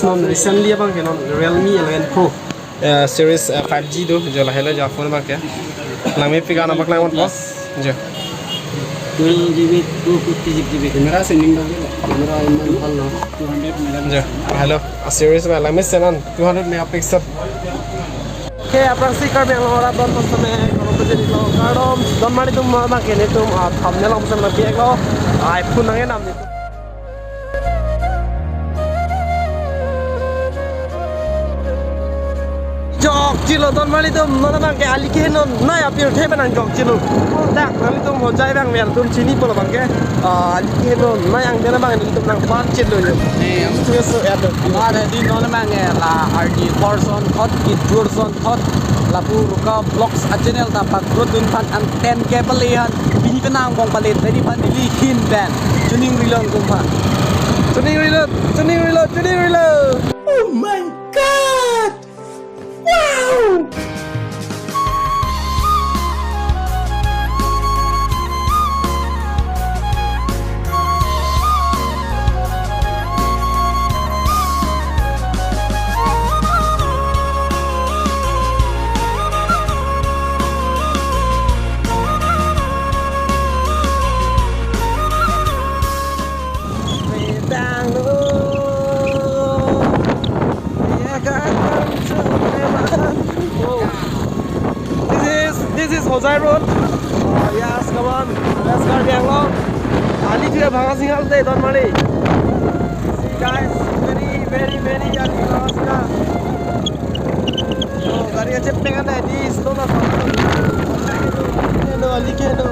Non recently abang ke non Realme 11 Pro series 5G tu je lah hello je phone bang ke. Lang me pick anak lang mon boss je. 12GB 256GB camera setting camera इनमें ভাল না 200 megapixel je. Hello series ba lang me senan 200 megapixel. Oke, aprang si kar yang ora don mas me kalau jadi lo karom don mari tum ma ke ne tum thumbnail om sam na piek lo iPhone nang nam ni. Jok chilo don mali tum nona bang ke ali ke non na ya pir the banang jok chilo dak mali tum ho jai bang mer tum chini polo bang ke ali ke non na yang dena bang ni tum nang ban chilo yo ni so ya to हमारे दिन नॉन मांगे ला आरडी person thought किट person thought ला पूरा का ब्लॉक्स अचेनल ता पक प्रोडक्ट फन अन 10 के पलेहन बिनी पेनांग गोंग पले तरी फन दिली खिन ban चुनिंग रिलोन Gumpha tuning reload. Oh my god wow This is Hojai Road. Yes, come on. Let's go Bangalore. Ali tu bhanga singal de don mali. See guys, very young Alaska. Oh, gari ache penga na di slow na. Ali ke no.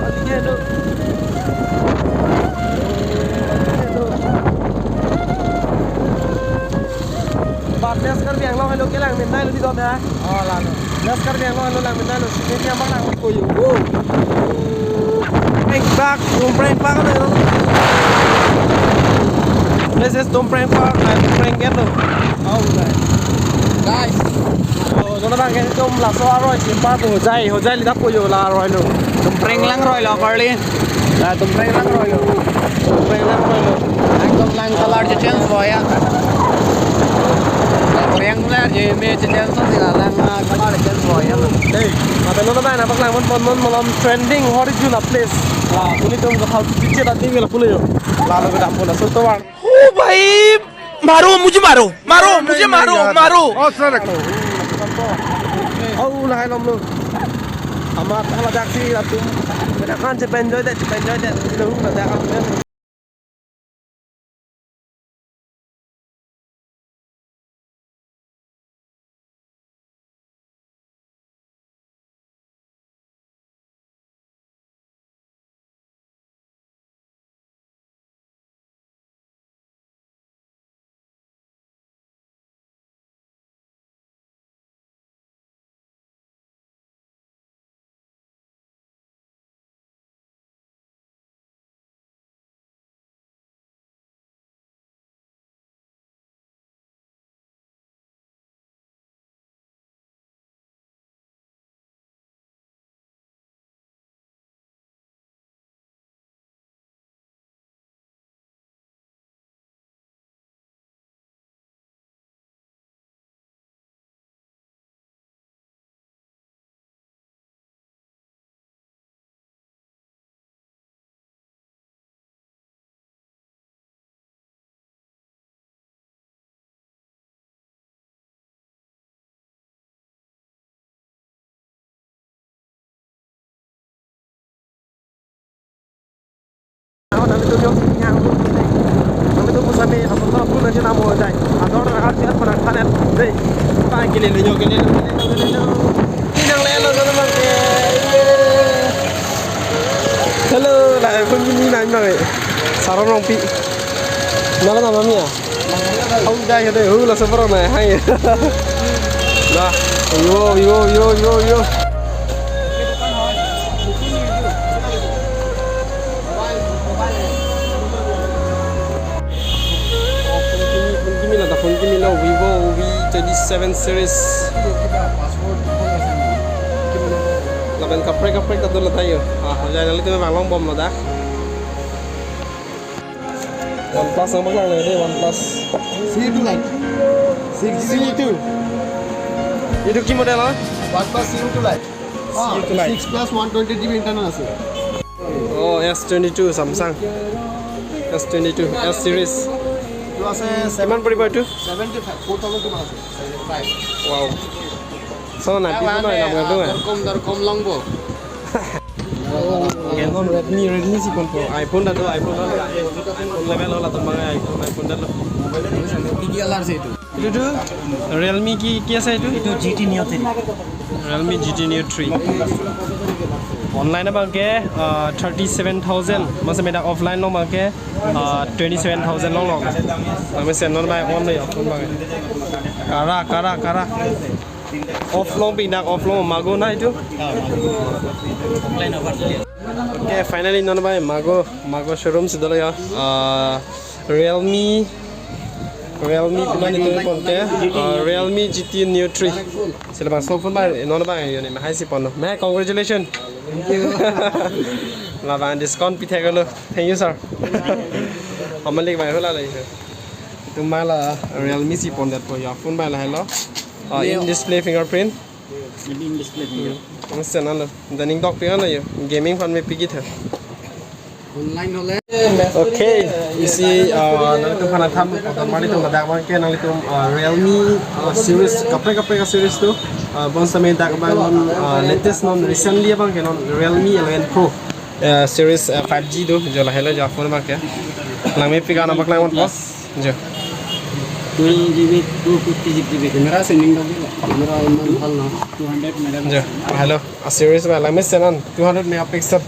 Let's go Bangalore hello ke lang midnight lo di don ha. oh la no Let's go Bangalore hello lang midnight lo. Ini yang bang ko yo. Prank park na no. This is prank park and prank get no. oh guys Oh, nó đang cái tôm là xóa rồi, chỉ ba tôm hồ dây đi đắp cô yo là rồi luôn. तुम प्रेंग lung रोय लो करली Là tôm prank lắm rồi. Prank lắm rồi luôn. anh तुम लंग colour जे change होया प्रेंग ले जे मे जे change thì là lăng colour change होया Đây, mà bên nó đang là bác làm một làm trending original place. Là ini tôm cái thau chỉ chết là tiếng là pula yo. Là nó cái đam pula số tao. ओ भाई मारो मुझे मारो Oh, là hai lom luôn. Amat kalau taksi là tôm. Kita kan cepen joy deh. Itu udah dah kan. Nanti tu yang nyang tu, nanti tu pusat ni, apa tu pun nanti nama orang jai. Atau orang ada siapa pernah kanan, deh, apa gini le, ini yang lelo tu memang ke. Hello, lah pun ini nanya ni, sarang rompi, mana nama mia? Ông jai ada, lah seberapa ni, hai. Lah, yo. Phone kimi lo Vivo V27 series. Laban kaprek ka dulu tayo. Jangan lihat memang long bom lo dah. OnePlus ang maglang na OnePlus. see you like C2 itu কি model হয় OnePlus CU2 Lite. CU2 Lite. 6 plus 128GB internal আছে. Oh, S22 Samsung S22 S series এইটো আছে কিমান পৰিব এইটো 75 4000 কিমান আছে 75. wow so na pi no na mga doon দৰ কম লংব. Canon Redmi si pon po iPhone na to iPhone na level hola to mga iPhone na lo PDLR আছে এইটো. itu Realme কি আছে itu এইটো GT Neo 3. Realme GT Neo 3 online bang ke 37000 masa meda offline lo bang ke 27000 long kami senor bang on le phone bang kara off long pinak off long mago na itu Offline over. okay finally non bang mago showroom sidolo ya Realme pinan itu pon ke Realme GT Neo 3 sila bang so phone bang non bang yun ma hai si pon ma congratulations là bạn discount pi theo luôn thank you sir hôm nay bài hơn là này tụi mai là Realme si pon đẹp của phone bài là hay lo in display fingerprint In display. nó sẽ nó là dining dock phía này gaming fan में पिकी था Online হলে okay isi nanti tuh pernah tham atau mari tuh nggak bang ke nanti tuh Realme series kape ka series tuh bang sama yang tak bang latest non recently bang ke non Realme 11 Pro series 5G tuh jual hello jual phone bang ke lang may pika na baklang one boss jo 12GB 250GB camera sending daw camera iman ভাল না 200 megapixel. jo hello a series bang lang may senan 200 megapixel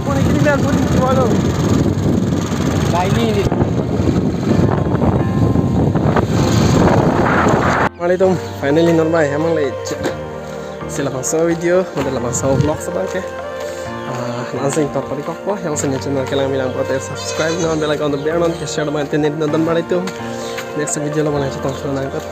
Puni kiriman gimana? Laini Mali tuh finally normal emang lagi sila pasal video udah pasal vlog sebagainya langsung top kali kok yang seni channel kalian bilang buat subscribe non bell icon untuk biar non share dengan internet nonton balik tuh next video lo mana cerita nangkep